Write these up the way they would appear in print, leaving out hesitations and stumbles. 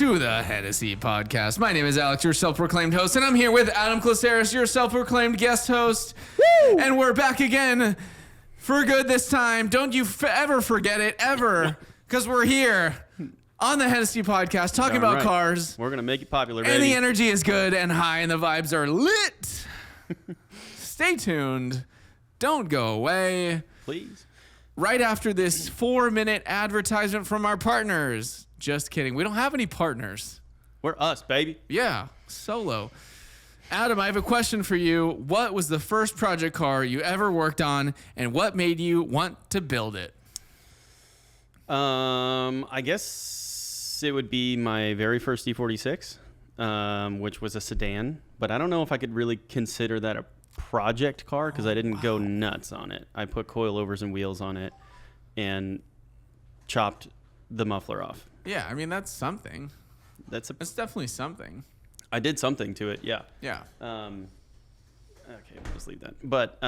to the Hennessey Podcast. My name is Alex, your self-proclaimed host, and I'm here with Adam Claceris, your self-proclaimed guest host. Woo! And we're back again for good this time. Don't you ever forget it, ever, because we're here on the Hennessey Podcast talking about cars. We're going to make it popular, baby. And the energy is good and high, and the vibes are lit. Stay tuned. Don't go away. Please. Right after this 4-minute advertisement from our partners. Just kidding. We don't have any partners. We're us, baby. Yeah, solo. Adam, I have a question for you. What was the first project car you ever worked on, and what made you want to build it? I guess it would be my very first E46, which was a sedan. But I don't know if I could really consider that a project car because I didn't go nuts on it. I put coilovers and wheels on it and chopped the muffler off. Yeah, I mean, that's something. It's definitely something. I did something to it, yeah. Yeah. Okay, we'll just leave that. But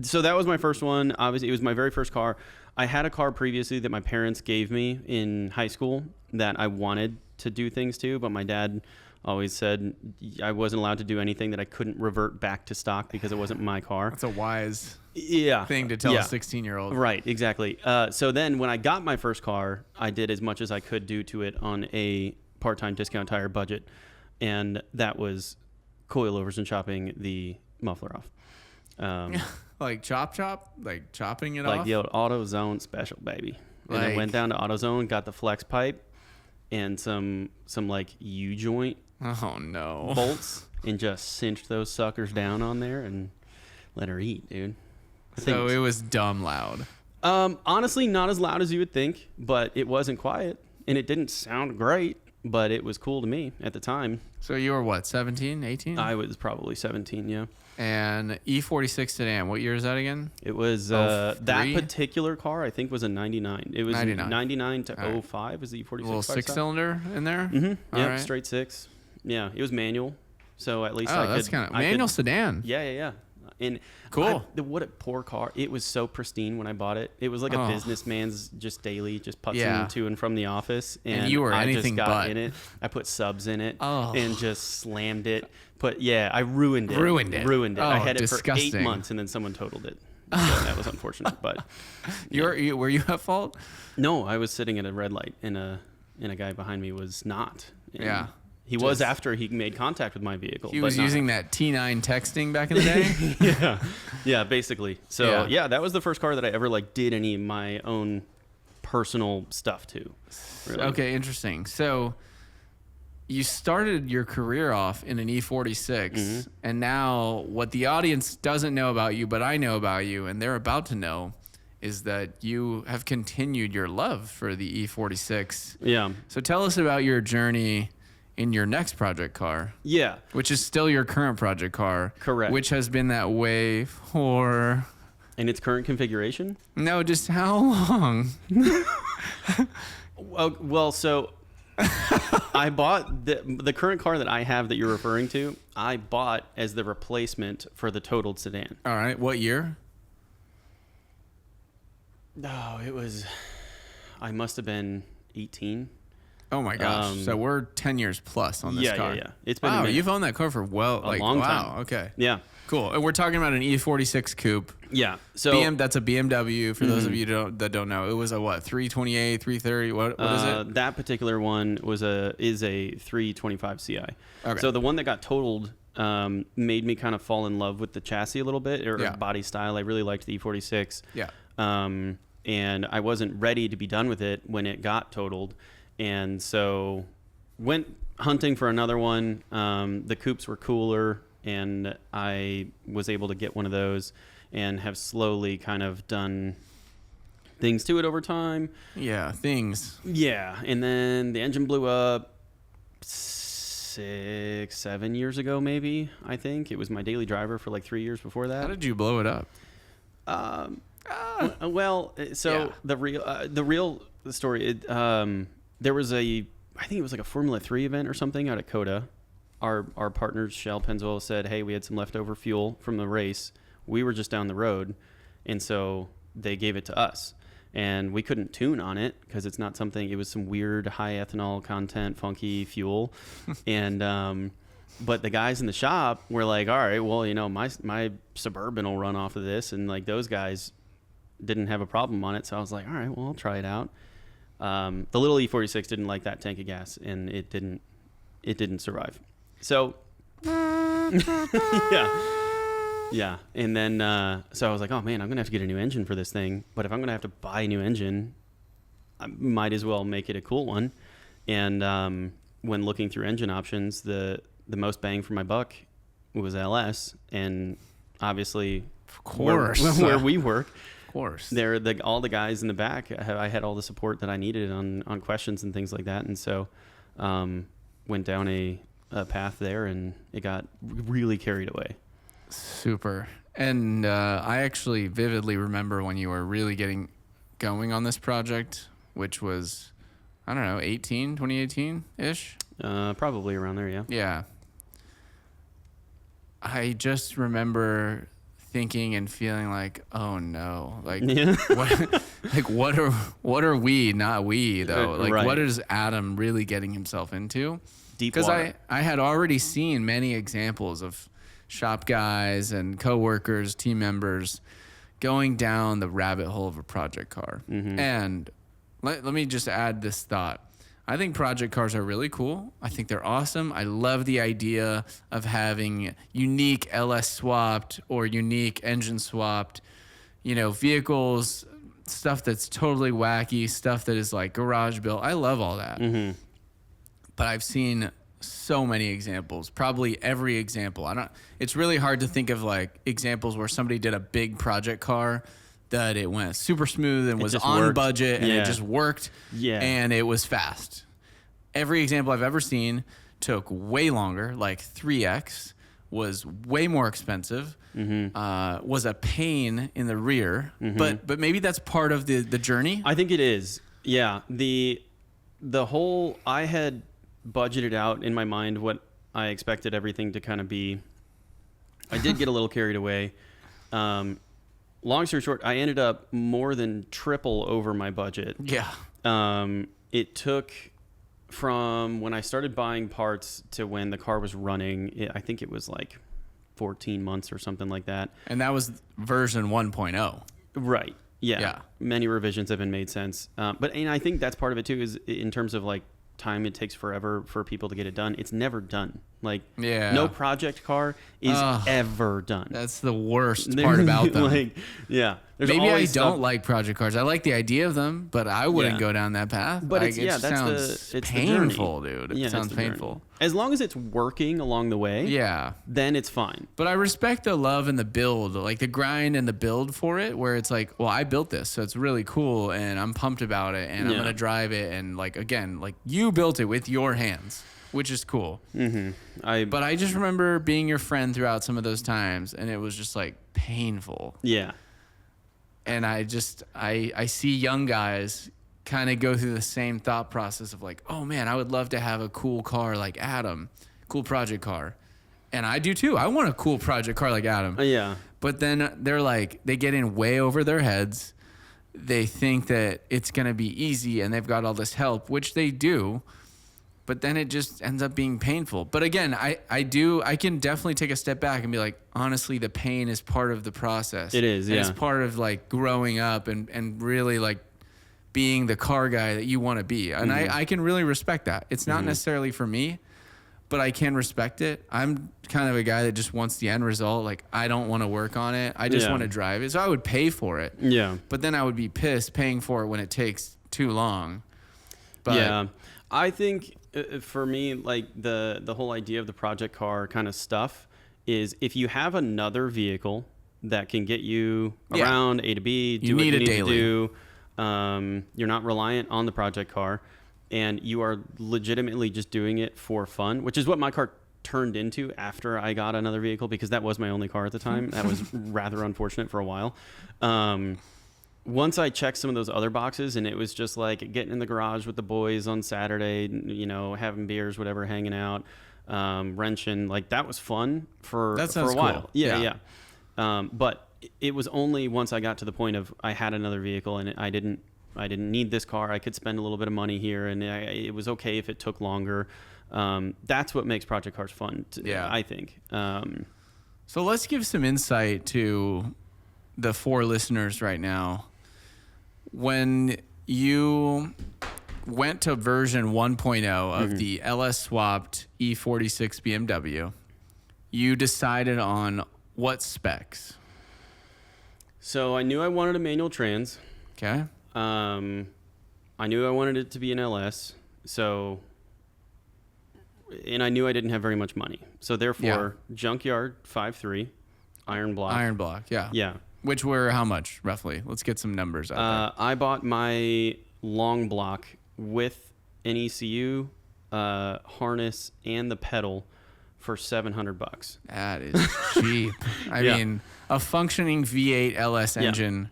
so that was my first one. Obviously, it was my very first car. I had a car previously that my parents gave me in high school that I wanted to do things to, but my dad always said I wasn't allowed to do anything that I couldn't revert back to stock because it wasn't my car. That's a wise thing to tell a 16-year-old. Right, exactly. So then when I got my first car, I did as much as I could do to it on a part-time discount tire budget, and that was coilovers and chopping the muffler off. Like chop? Like chopping it off? Like the old AutoZone special, baby. And I went down to AutoZone, got the flex pipe and some like U-joint bolts, and just cinched those suckers down on there and let her eat, dude. So it was dumb loud. Honestly, not as loud as you would think, but it wasn't quiet, and it didn't sound great, but it was cool to me at the time. So you were what, 17, 18? I was probably 17, yeah. And E46 sedan, what year is that again? It was that particular car, I think, was a 99. It was 99 to 05 was the E46. A little six-cylinder in there? Mm-hmm. Yeah, right. Straight six. Yeah, it was manual, so at least I could... that's kind of... Manual sedan. Yeah. And cool. What a poor car. It was so pristine when I bought it. It was like a businessman's just daily, just putzing to and from the office. And you were I anything just got but. in it. I put subs in it and just slammed it. I ruined it. Ruined it. I had it disgusting. for 8 months and then someone totaled it. So that was unfortunate. But were you at fault? No, I was sitting at a red light and a guy behind me was not. And he was after he made contact with my vehicle. He was using that T9 texting back in the day? Yeah, basically. So, that was the first car that I ever did any of my own personal stuff to. Really. Okay, interesting. So you started your career off in an E46, and now what the audience doesn't know about you, but I know about you, and they're about to know, is that you have continued your love for the E46. Yeah. So tell us about your journey in your next project car. Yeah. Which is still your current project car. Correct. Which has been that way for... In its current configuration? No, just how long? Well, so I bought the current car that I have that you're referring to, I bought as the replacement for the totaled sedan. All right. What year? Oh, I must have been 18. Oh my gosh! So we're 10 years plus on this car. Yeah. It's been a minute. You've owned that car for a long time. Okay. Yeah. Cool. And we're talking about an E46 coupe. Yeah. So that's a BMW. For those of you that don't know, it was a what? 328, 330. What is it? That particular one is a 325 Ci. Okay. So the one that got totaled made me kind of fall in love with the chassis a little bit, or body style. I really liked the E46. Yeah. And I wasn't ready to be done with it when it got totaled. And so went hunting for another one. The coupes were cooler, and I was able to get one of those and have slowly kind of done things to it over time. Yeah, things. Yeah, and then the engine blew up 6-7 years ago, maybe, I think. It was my daily driver for 3 years before that. How did you blow it up? The real story, there was I think it was a Formula 3 event or something out at COTA. Our partners, Shell Pennzoil, said, hey, we had some leftover fuel from the race. We were just down the road, and so they gave it to us. and we couldn't tune on it because it's not something. It was some weird high ethanol content, funky fuel, and but the guys in the shop were like, all right, well, you know, my Suburban will run off of this, and like those guys didn't have a problem on it, so I was like, all right, well, I'll try it out. The little E46 didn't like that tank of gas, and it didn't survive. So yeah, and then so I was like, oh man, I'm gonna have to get a new engine for this thing. But if I'm gonna have to buy a new engine, I might as well make it a cool one. And when looking through engine options, the most bang for my buck was LS, and obviously, of course, where we work. Of course, all the guys in the back. I had all the support that I needed on questions and things like that, and so went down a path there, and it got really carried away. Super. And I actually vividly remember when you were really getting going on this project, which was, I don't know, 2018-ish? Probably around there, yeah. Yeah. I just remember thinking and feeling like, oh no, like what are we, not we though? Like right. What is Adam really getting himself into? Deep Because water. I had already seen many examples of shop guys and coworkers, team members going down the rabbit hole of a project car. Mm-hmm. And let me just add this thought. I think project cars are really cool. I think they're awesome. I love the idea of having unique LS swapped or unique engine swapped, you know, vehicles, stuff that's totally wacky, stuff that is like garage built. I love all that. Mm-hmm. But I've seen so many examples, probably every example. It's really hard to think of like examples where somebody did a big project car that it went super smooth and was on budget and it just worked and it was fast. Every example I've ever seen took way longer, like 3X, was way more expensive, was a pain in the rear, but maybe that's part of the journey. I think it is. Yeah. The whole, I had budgeted out in my mind what I expected everything to kind of be. I did get a little carried away. Long story short, I ended up more than triple over my budget. Yeah. It took from when I started buying parts to when the car was running, I think it was like 14 months or something like that. And that was version 1.0. Right. Yeah. Many revisions have been made since. But I think that's part of it too, is in terms of like time it takes forever for people to get it done. It's never done. Like no project car is ever done. That's the worst part about them. Like, yeah. Maybe I don't like project cars. I like the idea of them, but I wouldn't go down that path. But like, it sounds painful, dude. It sounds painful. As long as it's working along the way, then it's fine. But I respect the love and the build, like the grind and the build for it, where it's like, well, I built this, so it's really cool, and I'm pumped about it, and I'm gonna drive it, and like again, like you built it with your hands, which is cool. Mm-hmm. But I just remember being your friend throughout some of those times, and it was just like painful. Yeah. And I see young guys kind of go through the same thought process of like, oh man, I would love to have a cool car like Adam, cool project car. And I do too. I want a cool project car like Adam. Yeah. But then they're like, they get in way over their heads. They think that it's going to be easy and they've got all this help, which they do. But then it just ends up being painful. But again, I can definitely take a step back and be like, honestly, the pain is part of the process. It is, It's part of like growing up and really like being the car guy that you want to be. And I can really respect that. It's not necessarily for me, but I can respect it. I'm kind of a guy that just wants the end result. Like, I don't want to work on it. I just want to drive it. So I would pay for it. Yeah. But then I would be pissed paying for it when it takes too long. But yeah. I think for me, like the whole idea of the project car kind of stuff is if you have another vehicle that can get you around A to B, do what you need to do. You're not reliant on the project car, and you are legitimately just doing it for fun, which is what my car turned into after I got another vehicle, because that was my only car at the time. That was rather unfortunate for a while. Once I checked some of those other boxes, and it was just like getting in the garage with the boys on Saturday, you know, having beers, whatever, hanging out, wrenching, like that was fun for a while. Cool. Yeah. But it was only once I got to the point of I had another vehicle and I didn't need this car. I could spend a little bit of money here, and it was okay if it took longer. That's what makes project cars fun, I think. So let's give some insight to the 4 listeners right now. When you went to version 1.0 of the LS swapped E46 BMW, you decided on what specs? So I knew I wanted a manual trans. Okay. I knew I wanted it to be an LS. And I knew I didn't have very much money. So therefore, junkyard 5.3, iron block. Iron block, yeah. Yeah. Which were how much, roughly? Let's get some numbers out there. I bought my long block with an ECU, harness, and the pedal for $700. That is cheap. I mean, a functioning V8 LS engine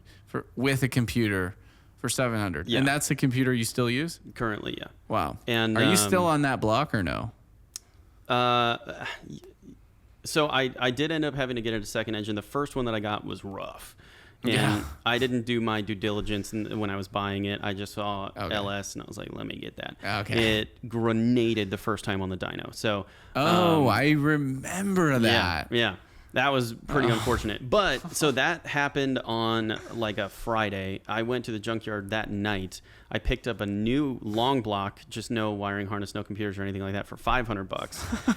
with a computer for $700. Yeah. And that's the computer you still use? Currently, yeah. Wow. And are you still on that block or no? So I did end up having to get a second engine. The first one that I got was rough. And I didn't do my due diligence when I was buying it. I just saw LS and I was like, let me get that. Okay. It grenaded the first time on the dyno. So I remember that. Yeah. That was pretty unfortunate. But so that happened on like a Friday. I went to the junkyard that night. I picked up a new long block, just no wiring harness, no computers or anything like that, for $500.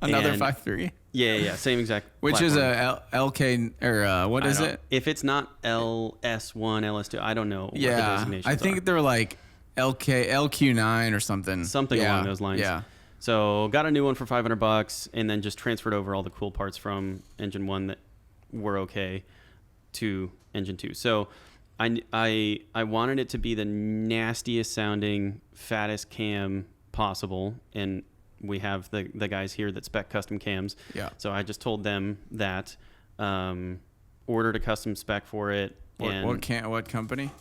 Another 5.3? Yeah, same exact. Which platform. is a LK or what is it? If it's not LS1, LS2, I don't know what the designations I think they're like LQ9 or something. Something along those lines. Yeah. So got a new one for $500 and then just transferred over all the cool parts from engine 1 that were okay to engine 2. So I wanted it to be the nastiest sounding, fattest cam possible, and we have the guys here that spec custom cams. Yeah. So I just told them that, ordered a custom spec for it. What company?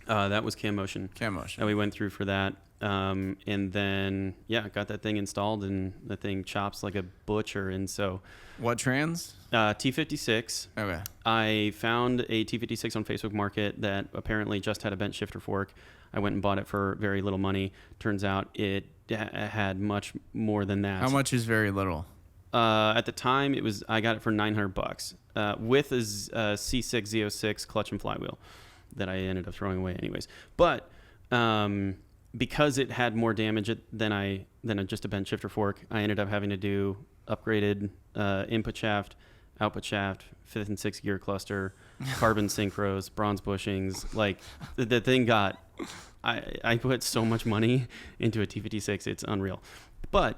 That was Cam Motion. Cam Motion. And we went through for that. And then, got that thing installed, and the thing chops like a butcher. And so... What trans? T56. Okay. I found a T56 on Facebook Market that apparently just had a bent shifter fork. I went and bought it for very little money. Turns out it had much more than that. How much is very little? At the time, I got it for $900 with a C6 Z06 clutch and flywheel that I ended up throwing away anyways. But because it had more damage than just a bent shifter fork, I ended up having to do upgraded input shaft, output shaft, 5th and 6th gear cluster, carbon synchros, bronze bushings. Like the thing got... I put so much money into a T56, it's unreal. But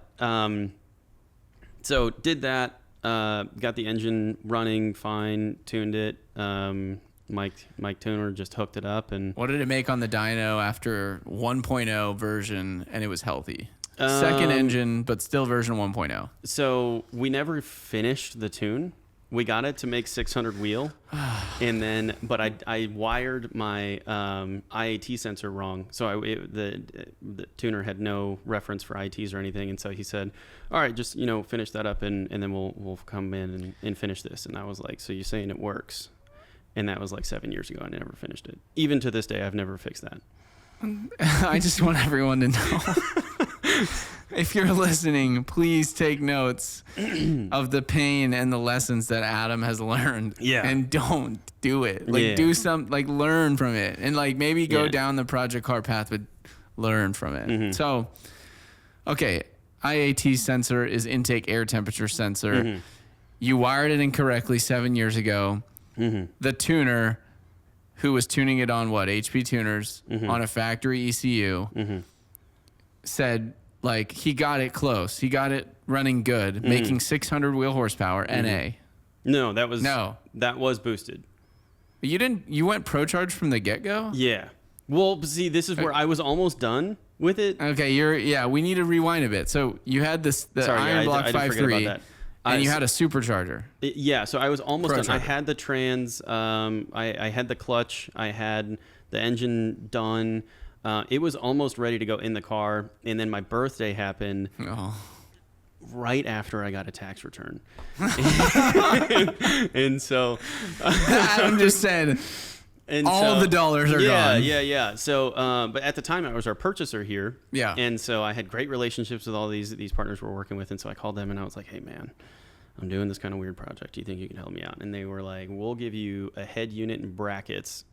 so did that, got the engine running fine, tuned it. Mike Tuner just hooked it up. And what did it make on the dyno after 1.0 version and it was healthy? Second engine, but still version 1.0. So we never finished the tune. We got it to make 600 wheel, and then, but I wired my IAT sensor wrong. So the tuner had no reference for IATs or anything, and so he said, "All right, just finish that up, and then we'll come in and finish this." And I was like, "So you're saying it works?" And that was like 7 years ago. I never finished it. Even to this day, I've never fixed that. I just want everyone to know. If you're listening, please take notes of the pain and the lessons that Adam has learned. Yeah. And don't do it. Do learn from it. And maybe go down the project car path, but learn from it. Mm-hmm. So, okay. IAT sensor is intake air temperature sensor. Mm-hmm. You wired it incorrectly 7 years ago. Mm-hmm. The tuner, who was tuning it on HP tuners on a factory ECU, said he got it close. He got it running good, making 600 wheel horsepower NA. No, that was boosted. You went Pro Charge from the get-go? Yeah. Well, see, this is where I was almost done with it. Okay, we need to rewind a bit. So you had the Iron Block 5.3. And you had a supercharger. So I was almost done. Charger. I had the trans. I had the clutch. I had the engine done. It was almost ready to go in the car. And then my birthday happened. Oh. right after I got a tax return. And so Adam just said, and all the dollars are gone. Yeah. So, but at the time I was our purchaser here. Yeah. And so I had great relationships with all these partners we're working with. And so I called them and I was like, hey man, I'm doing this kind of weird project. Do you think you can help me out? And they were like, we'll give you a head unit and brackets.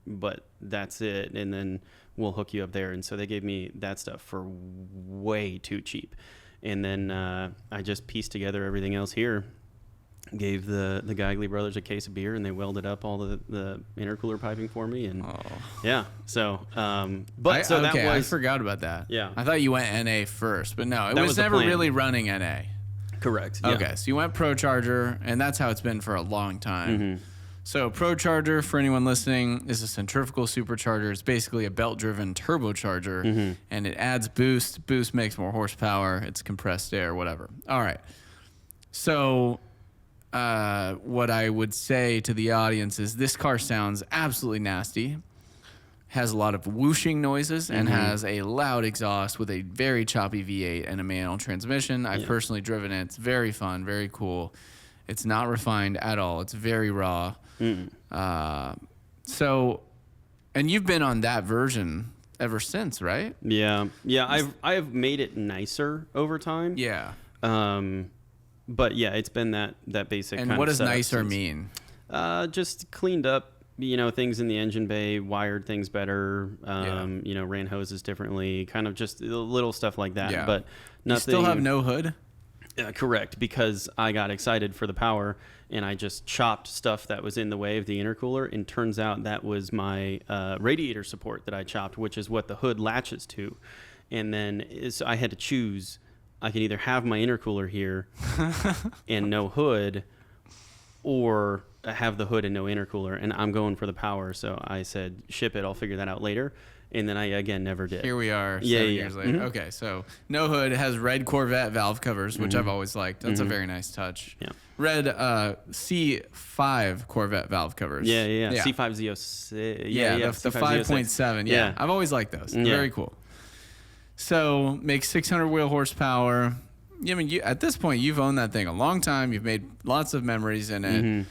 But that's it. And then we'll hook you up there. And so they gave me that stuff for way too cheap. And then, I just pieced together everything else here. Gave the Geigley brothers a case of beer, and they welded up all the intercooler piping for me, and yeah. So, I forgot about that. Yeah, I thought you went NA first, but no, it was never really running NA. Correct. Okay, yeah. so you went Pro Charger, and that's how it's been for a long time. Mm-hmm. So Pro Charger, for anyone listening, is a centrifugal supercharger. It's basically a belt-driven turbocharger, and it adds boost. Boost makes more horsepower. It's compressed air, whatever. All right. So what I would say to the audience is this car sounds absolutely nasty, has a lot of whooshing noises, and has a loud exhaust with a very choppy V8 and a manual transmission. I've personally driven it. It's very fun, very cool. It's not refined at all. It's very raw. So, and you've been on that version ever since, right? Yeah. I've made it nicer over time. Yeah. But yeah, it's been that basic. And kind what of does nicer mean? Just cleaned up, things in the engine bay, wired things better. Ran hoses differently, kind of just little stuff like that. Yeah. But nothing. You still have no hood? Correct, because I got excited for the power and I just chopped stuff that was in the way of the intercooler, and turns out that was my radiator support that I chopped, which is what the hood latches to. And then so I had to choose. I can either have my intercooler here and no hood, or have the hood and no intercooler, and I'm going for the power. So I said, ship it, I'll figure that out later. And then I, again, never did. Here we are 7 years later. Okay, so no hood, has red Corvette valve covers, which I've always liked. That's a very nice touch. Yeah. Red C5 Corvette valve covers. Yeah. C5Z06. Yeah, the 5.7. Yeah, I've always liked those. They're very cool. So makes 600 wheel horsepower. I mean, at this point, you've owned that thing a long time. You've made lots of memories in it.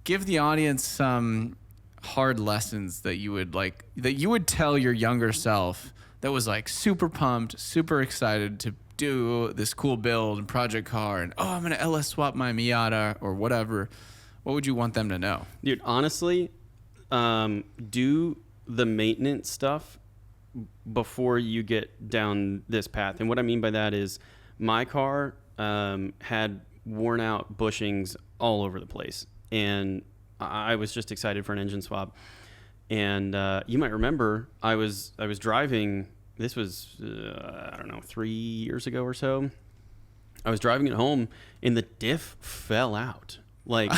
Give the audience some hard lessons that you would tell your younger self that was like super pumped, super excited to do this cool build and project car, and I'm gonna LS swap my Miata or whatever. What would you want them to know? Dude, honestly, do the maintenance stuff before you get down this path. And what I mean by that is my car had worn out bushings all over the place, and I was just excited for an engine swap. And you might remember I was driving, this was 3 years ago or so. I was driving it home and the diff fell out, like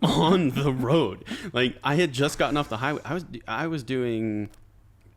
on the road. Like I had just gotten off the highway. I was doing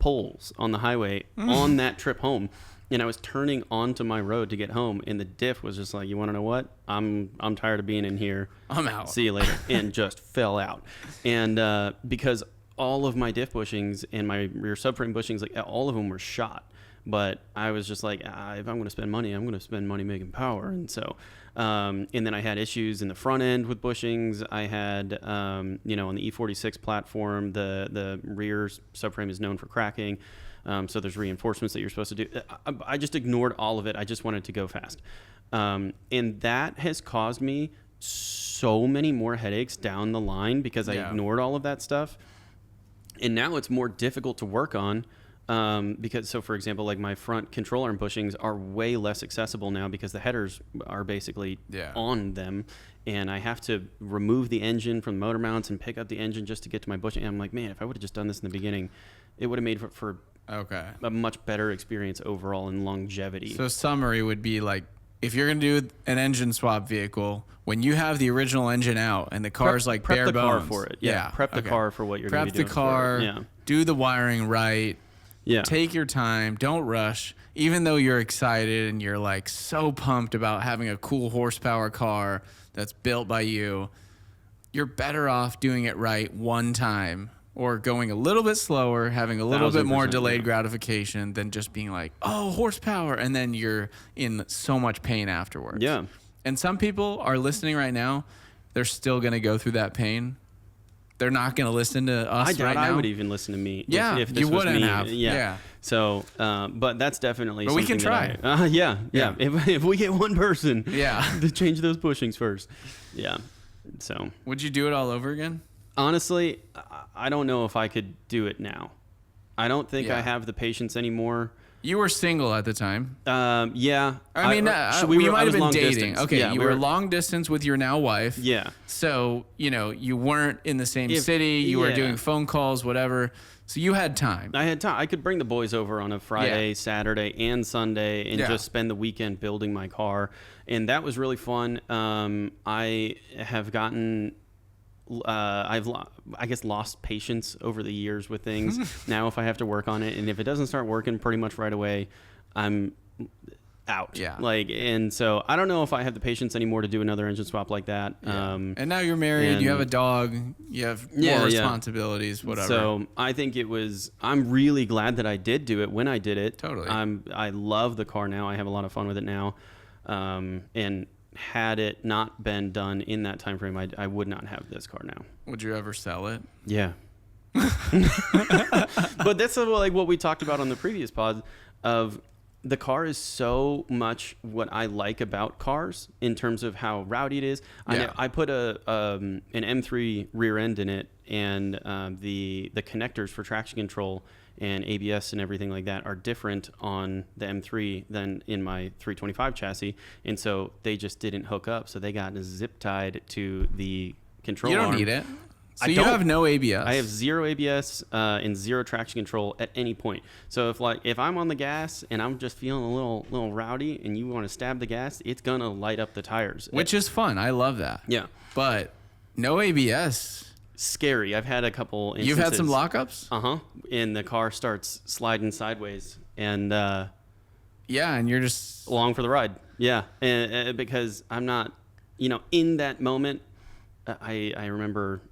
poles on the highway on that trip home, and I was turning onto my road to get home, and the diff was just like, you want to know what? I'm tired of being in here. I'm out. See you later. And just fell out. And because all of my diff bushings and my rear subframe bushings, like all of them were shot. But I was just like, if I'm going to spend money, I'm going to spend money making power. And so, and then I had issues in the front end with bushings. I had, on the E46 platform, the rear subframe is known for cracking. So there's reinforcements that you're supposed to do. I just ignored all of it. I just wanted to go fast. And that has caused me so many more headaches down the line because I ignored all of that stuff. And now it's more difficult to work on. Because, so for example, like my front control arm bushings are way less accessible now because the headers are basically on them, and I have to remove the engine from the motor mounts and pick up the engine just to get to my bushing. And I'm like, man, if I would have just done this in the beginning, it would have made for a much better experience overall and longevity. So summary would be like, if you're going to do an engine swap vehicle, when you have the original engine out and the car's prep bare the bones. Car for it. Yeah. Prep the car for what you're going to be doing. Prep the car, do the wiring right. Yeah. Take your time. Don't rush. Even though you're excited and you're like so pumped about having a cool horsepower car that's built by you, you're better off doing it right one time or going a little bit slower, having a little bit more 1000%, delayed yeah. gratification than just being like, oh, horsepower, and then you're in so much pain afterwards. Yeah. And some people are listening right now. They're still going to go through that pain. They're not going to listen to us I doubt right now. I would even listen to me. Yeah, if this you was wouldn't me. have. Yeah. Yeah. So, but that's definitely. But we can something try. that yeah. If we get one person, Yeah. to change those bushings first, yeah. So, Would you do it all over again? honestly, I don't know if I could do it now. I don't think Yeah. I have the patience anymore. You were single at the time. Yeah. I mean, I we might I have was been long dating. distance. Okay, Yeah, you we were long distance with your now wife. Yeah. So, you weren't in the same city. You were yeah. doing phone calls, whatever. So you had time. I had time. I could bring the boys over on a Friday, Saturday, and Sunday, and Yeah. just spend the weekend building my car, and that was really fun. I have gotten, I guess, lost patience over the years with things. Now, if I have to work on it, and if it doesn't start working pretty much right away, I'm out. Yeah. And so I don't know if I have the patience anymore to do another engine swap like that. Yeah. And now you're married. You have a and- dog. You have more responsibilities. Whatever. So I think I'm really glad that I did do it when I did it. Totally. I love the car now. I have a lot of fun with it now. And had it not been done in that time frame, I would not have this car now. Would you ever sell it? Yeah. But that's like what we talked about on the previous pod of the car is so much what I like about cars in terms of how rowdy it is. Yeah. I put an M3 rear end in it, and the connectors for traction control and ABS and everything like that are different on the M3 than in my 325 chassis, and so they just didn't hook up. So they got zip tied to the control You don't arm. need it. So I you don't. have no ABS. I have zero ABS and zero traction control at any point. So if I'm on the gas and I'm just feeling a little rowdy and you want to stab the gas, it's gonna light up the tires. which is fun. I love that. Yeah, But no ABS. scary. I've had a couple instances. You've had some lockups? And the car starts sliding sideways and Yeah, and you're just along for the ride. Yeah, and because I'm not, in that moment. I remember,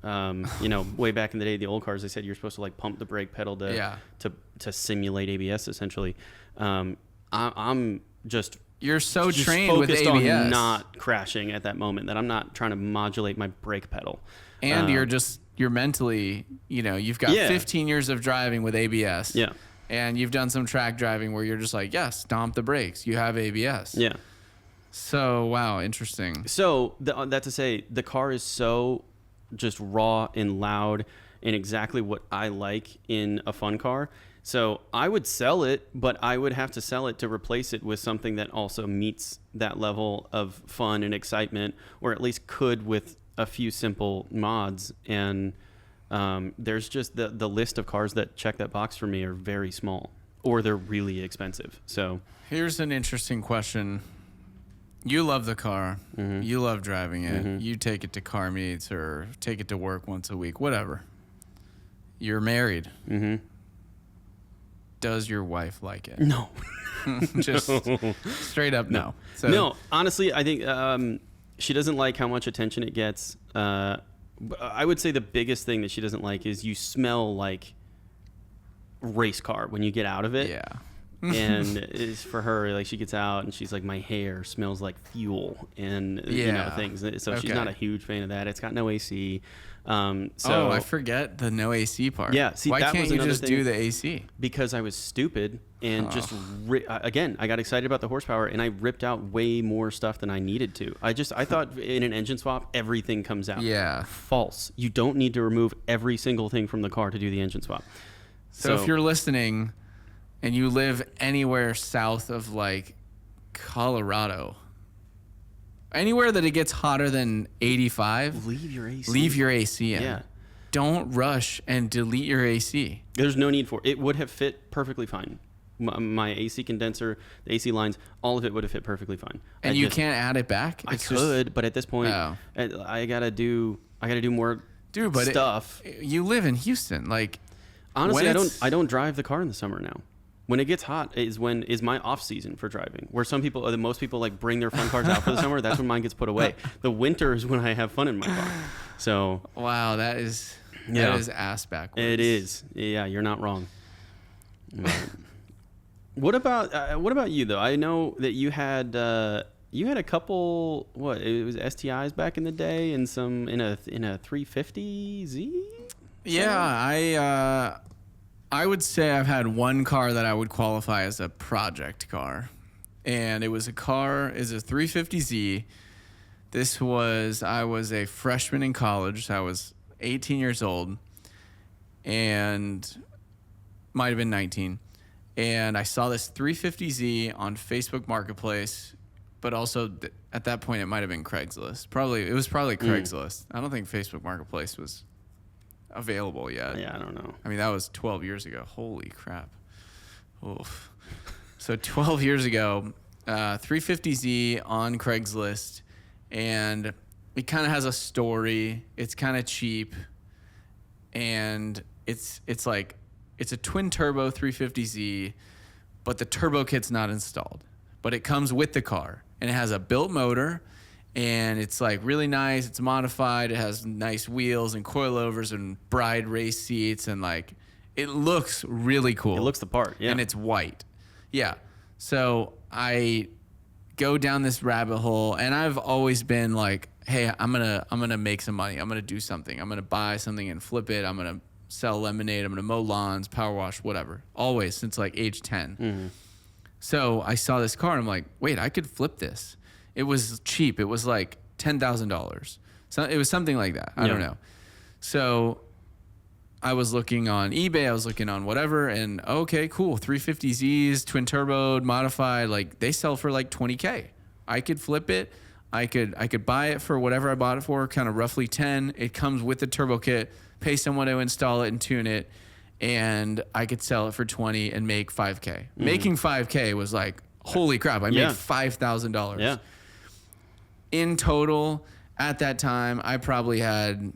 way back in the day, the old cars, they said you're supposed to like pump the brake pedal to simulate ABS essentially. I'm just you're so trained with focused ABS. on not crashing at that moment that I'm not trying to modulate my brake pedal. And you're mentally, you've got 15 years of driving with ABS. Yeah. And you've done some track driving where you're just like, yes, stomp the brakes. You have ABS. Yeah. So, wow, interesting. So that to say, the car is so just raw and loud and exactly what I like in a fun car. So I would sell it, but I would have to sell it to replace it with something that also meets that level of fun and excitement, or at least could with a few simple mods. And there's just the list of cars that check that box for me are very small, or they're really expensive. So here's an interesting question. You love the car. Mm-hmm. You love driving it. You take it to car meets or take it to work once a week, whatever. You're married. Mm-hmm. Does your wife like it? No. Just straight up no. So, No, honestly, I think she doesn't like how much attention it gets. I would say the biggest thing that she doesn't like is you smell like race car when you get out of it. Yeah. And it's for her, like she gets out and she's like, my hair smells like fuel and things. So she's not a huge fan of that. It's got no AC. So I forget the no AC part. Yeah, see, why that can't was you another just thing. do the AC? Because I was stupid and again, I got excited about the horsepower and I ripped out way more stuff than I needed to. I thought in an engine swap, everything comes out. Yeah. False. You don't need to remove every single thing from the car to do the engine swap. So if you're listening and you live anywhere south of like Colorado, anywhere that it gets hotter than 85, leave your AC. leave your AC in. Yeah. Don't rush and delete your AC. There's no need for it. It would have fit perfectly fine. My AC condenser, the AC lines, all of it would have fit perfectly fine. And you can't add it back? I could, but at this point, Oh. I gotta do more stuff. You live in Houston, like Honestly, when I don't drive the car in the summer now. When it gets hot is my off season for driving. Where most people like bring their fun cars out for the summer. That's when mine gets put away. The winter is when I have fun in my car. So wow, that is Yeah. That is ass backwards. It is. Yeah, you're not wrong. What about you though? I know that you had a couple. What it was STIs back in the day, and some in a 350Z. Yeah, I would say I've had one car that I would qualify as a project car, and it was a 350Z. I was a freshman in college, so I was 18 years old, and might have been 19. And I saw this 350Z on Facebook Marketplace, but also at that point it might have been Craigslist. It was probably Craigslist. I don't think Facebook Marketplace was available yet. Yeah, I don't know. I mean, that was 12 years ago. Holy crap. Oof. So 12 years ago, 350Z on Craigslist, and it kind of has a story. It's kind of cheap, and it's a twin turbo 350Z, but the turbo kit's not installed. But it comes with the car, and it has a built motor, and it's like really nice. It's modified. It has nice wheels and coilovers and bride race seats, and like it looks really cool. It looks the part, yeah. And it's white. Yeah. So I go down this rabbit hole, and I've always been like, hey, I'm gonna make some money. I'm gonna do something. I'm gonna buy something and flip it. I'm gonna sell lemonade. I'm gonna mow lawns, power wash, whatever. Always since like age 10. Mm-hmm. So I saw this car, and I'm like, wait, I could flip this. It was cheap. It was like $10,000. So it was something like that. I don't know. So I was looking on eBay. I was looking on whatever, and okay, cool. 350Zs, twin turbo, modified. Like they sell for like $20K. I could flip it. I could buy it for whatever I bought it for, kind of roughly 10. It comes with the turbo kit. Pay someone to install it and tune it, and I could sell it for 20 and make 5K. Mm-hmm. Making 5K was like, holy crap! I made $5,000. Yeah. In total, at that time, I probably had,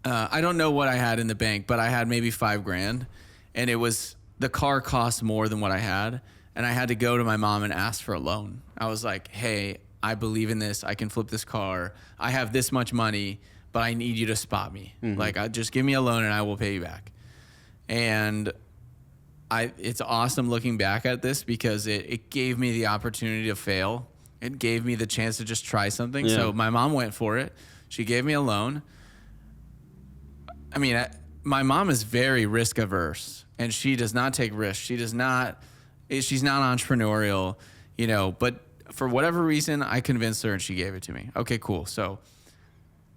I don't know what I had in the bank, but I had maybe $5,000, and the car cost more than what I had, and I had to go to my mom and ask for a loan. I was like, hey, I believe in this. I can flip this car. I have this much money, but I need you to spot me. Mm-hmm. Like, just give me a loan and I will pay you back. And it's awesome looking back at this because it gave me the opportunity to fail. It gave me the chance to just try something. Yeah. So my mom went for it. She gave me a loan. I mean, my mom is very risk averse, and she does not take risks. She's not entrepreneurial, but for whatever reason, I convinced her and she gave it to me. Okay, cool. So,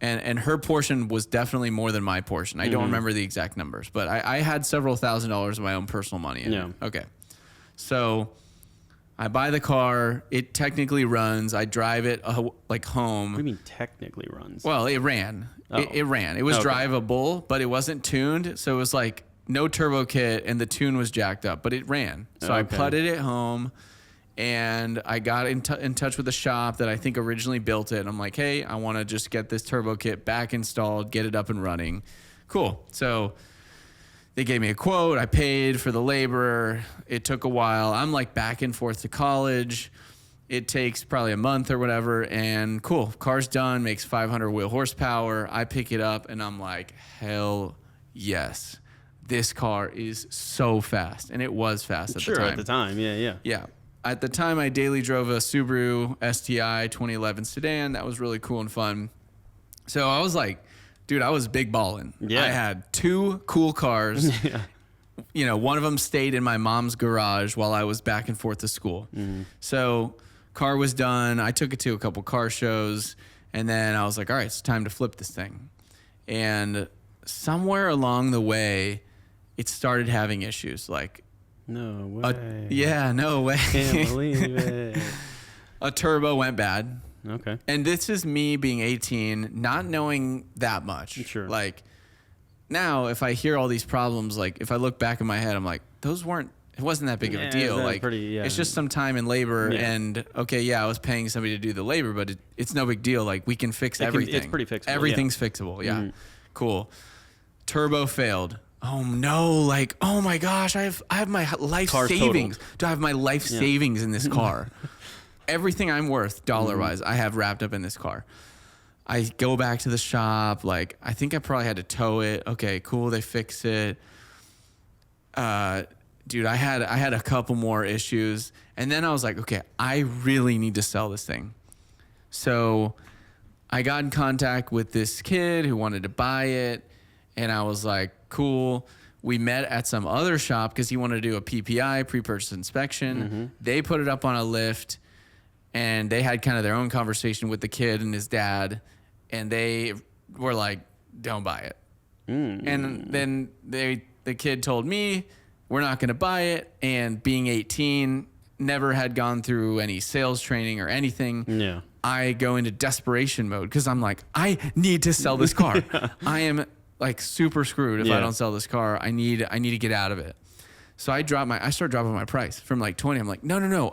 and her portion was definitely more than my portion. I don't remember the exact numbers, but I had several $1,000s of my own personal money in it. Okay. So I buy the car. It technically runs. I drive it like home. What do you mean technically runs? Well, it ran. Oh. It ran. It was drivable, but it wasn't tuned. So it was like no turbo kit, and the tune was jacked up, but it ran. So I putted it home, and I got in touch with the shop that I think originally built it. And I'm like, hey, I want to just get this turbo kit back installed, get it up and running. Cool. So they gave me a quote. I paid for the labor. It took a while. I'm like back and forth to college. It takes probably a month or whatever. And cool. Car's done, makes 500 wheel horsepower. I pick it up and I'm like, hell yes. This car is so fast. And it was fast at the time. Sure, at the time. Yeah. Yeah. At the time, I daily drove a Subaru STI 2011 sedan. That was really cool and fun. So I was like, dude, I was big balling. Yeah. I had two cool cars. Yeah. One of them stayed in my mom's garage while I was back and forth to school. Mm-hmm. So car was done. I took it to a couple car shows, and then I was like, all right, it's time to flip this thing. And somewhere along the way, it started having issues. Like, no way. No way. Can't believe it. A turbo went bad. Okay. And this is me being 18, not knowing that much. Sure. Like, now, if I hear all these problems, like, if I look back in my head, I'm like, it wasn't that big of a deal. Like, it's just some time and labor. Yeah. And, I was paying somebody to do the labor, but it's no big deal. Like, we can fix everything. It's pretty fixable. Everything's fixable. Yeah. Mm-hmm. Cool. Turbo failed. Oh no! Like, oh my gosh! I have my life savings. Do I have my life savings in this car? Everything I'm worth, dollar-wise, I have wrapped up in this car. I go back to the shop. Like, I think I probably had to tow it. Okay, cool. They fix it. Dude, I had a couple more issues. And then I was like, okay, I really need to sell this thing. So I got in contact with this kid who wanted to buy it. And I was like, cool. We met at some other shop because he wanted to do a PPI, pre-purchase inspection. They put it up on a lift, and they had kind of their own conversation with the kid and his dad. And they were like, don't buy it. And then the kid told me, we're not going to buy it. And being 18, never had gone through any sales training or anything. Yeah. I go into desperation mode because I'm like, I need to sell this car. I am like super screwed if I don't sell this car. I need to get out of it. So I start dropping my price from like 20. I'm like, no.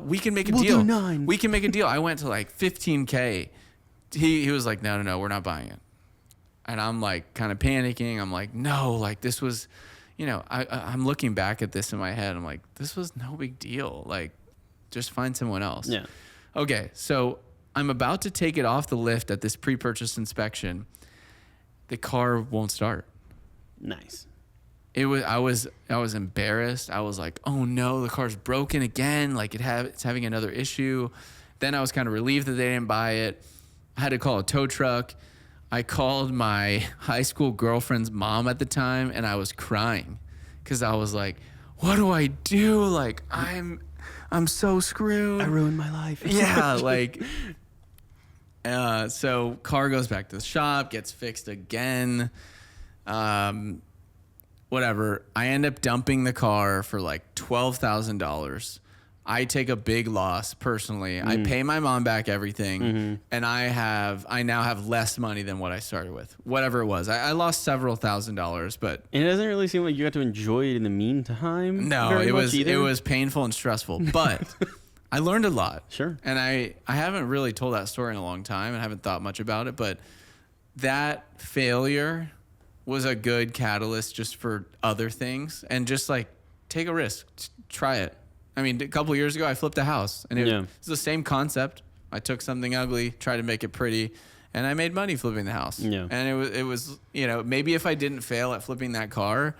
We can make a deal. We'll do 9. We can make a deal. I went to like 15K. He was like, no, we're not buying it. And I'm like kind of panicking. I'm like, no, like this was, I'm looking back at this in my head. I'm like, this was no big deal. Like, just find someone else. Yeah. Okay, so I'm about to take it off the lift at this pre-purchase inspection. The car won't start. Nice. I was embarrassed. I was like, oh no, the car's broken again. Like it's having another issue. Then I was kind of relieved that they didn't buy it. I had to call a tow truck. I called my high school girlfriend's mom at the time, and I was crying because I was like, what do I do? Like, I'm so screwed. I ruined my life. Yeah, like, so car goes back to the shop, gets fixed again. Whatever. I end up dumping the car for like $12,000. I take a big loss personally. I pay my mom back everything, and I now have less money than what I started with. Whatever it was, I lost several $1,000s, but And it doesn't really seem like you got to enjoy it in the meantime. no, very it much was either. it was painful and stressful. But I learned a lot. Sure. And I haven't really told that story in a long time, and haven't thought much about it. But that failure was a good catalyst just for other things, and just like take a risk, try it. I mean, a couple years ago, I flipped a house, and it was the same concept. I took something ugly, tried to make it pretty, and I made money flipping the house. Yeah. And it was maybe if I didn't fail at flipping that car,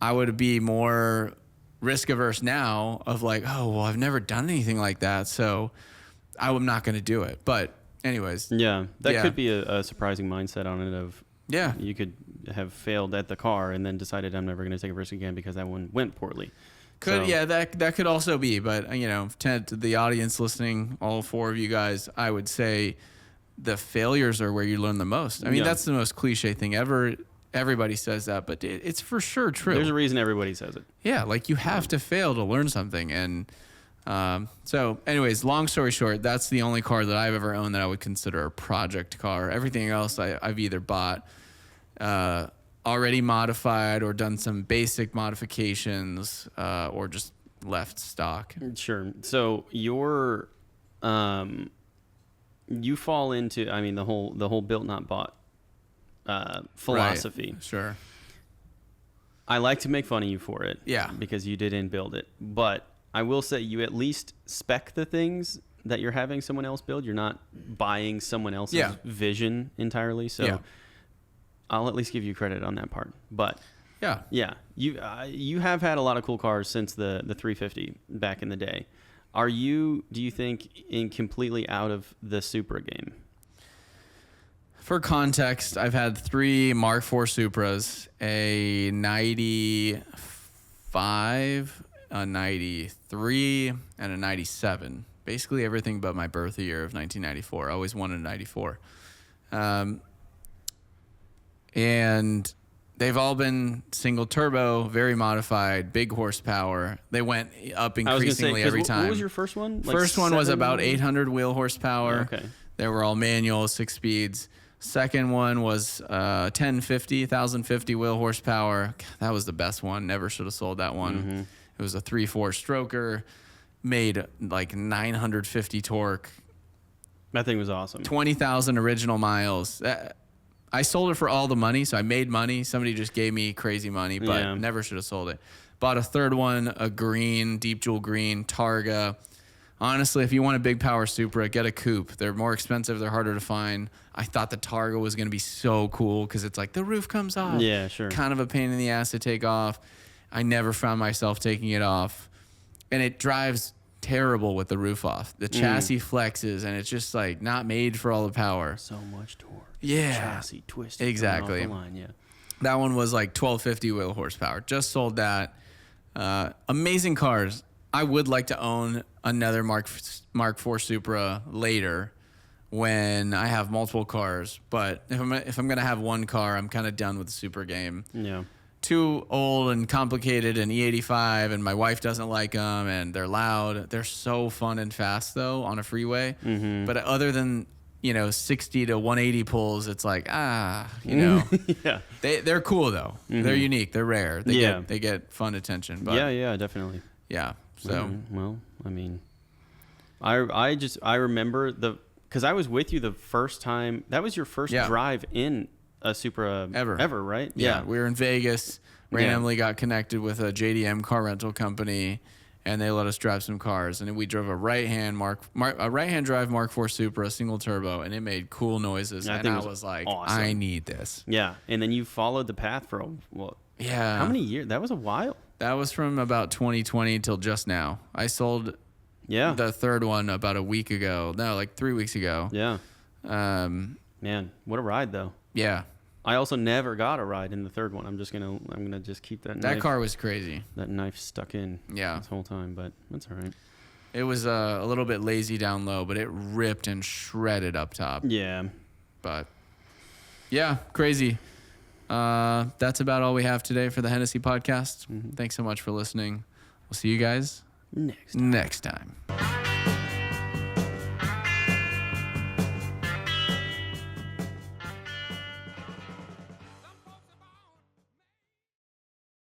I would be more risk averse now of like, oh, well, I've never done anything like that, so I'm not going to do it. But anyways. Yeah, that could be a surprising mindset on it of, you could have failed at the car and then decided I'm never going to take a risk again because that one went poorly. That could also be, but to the audience listening, all 4 of you guys, I would say the failures are where you learn the most. I mean, that's the most cliche thing ever. Everybody says that, but it's for sure true. There's a reason everybody says it. Yeah, like you have to fail to learn something. And so anyways, long story short, that's the only car that I've ever owned that I would consider a project car. Everything else I've either bought already modified or done some basic modifications or just left stock. Sure. So you fall into, I mean, the whole built not bought philosophy. Right. Sure. I like to make fun of you for it. Yeah. Because you didn't build it. But I will say you at least spec the things that you're having someone else build. You're not buying someone else's vision entirely. So I'll at least give you credit on that part. But yeah, you have had a lot of cool cars since the 350 back in the day. Do you think, completely out of the Supra game? For context, I've had 3 Mark IV Supras, a 95, a 93, and a 97. Basically everything but my birth year of 1994. I always wanted a 94. And they've all been single turbo, very modified, big horsepower. They went up increasingly every time. What was your first one? First one was about 800 wheel horsepower. Okay. They were all manual, 6 speeds. Second one was 1050 wheel horsepower. That was the best one. Never should have sold that one. Mm-hmm. It was a 3.4 stroker, made like 950 torque. That thing was awesome. 20,000 original miles. I sold it for all the money, so I made money. Somebody just gave me crazy money, but never should have sold it. Bought a third one, a green, deep jewel green Targa Honestly, if you want a big power Supra, get a coupe. They're more expensive. They're harder to find. I thought the Targa was going to be so cool because it's like the roof comes off. Yeah, sure. Kind of a pain in the ass to take off. I never found myself taking it off. And it drives terrible with the roof off. The chassis flexes, and it's just like not made for all the power. So much torque. Yeah. Chassis twisted. Exactly. Off the line, yeah. That one was like 1250 wheel horsepower. Just sold that. Amazing cars. I would like to own another Mark IV Supra later when I have multiple cars. But if I'm gonna have one car, I'm kind of done with the Supra game. Yeah. Too old and complicated and E85, and my wife doesn't like them, and they're loud. They're so fun and fast though on a freeway. Mm-hmm. But other than 60 to 180 pulls, it's like yeah. They're cool though. Mm-hmm. They're unique. They're rare. They get fun attention. But yeah, definitely. Yeah. So well, I mean, I remember because I was with you the first time. That was your first drive in a Supra ever, right? Yeah. We were in Vegas. Randomly got connected with a JDM car rental company, and they let us drive some cars. And we drove a right-hand drive Mark IV Supra, single turbo, and it made cool noises. And I was like, awesome. I need this. Yeah. And then you followed the path for how many years? That was a while. That was from about 2020 till just now. I sold the third one about a week ago. No, like 3 weeks ago. Yeah. Man, what a ride though. Yeah. I also never got a ride in the third one. I'm gonna just keep that. That car was crazy. That knife stuck in. Yeah. This whole time, but that's all right. It was a little bit lazy down low, but it ripped and shredded up top. Yeah. But yeah, crazy. That's about all we have today for the Hennessey podcast. Mm-hmm. Thanks so much for listening. We'll see you guys next time.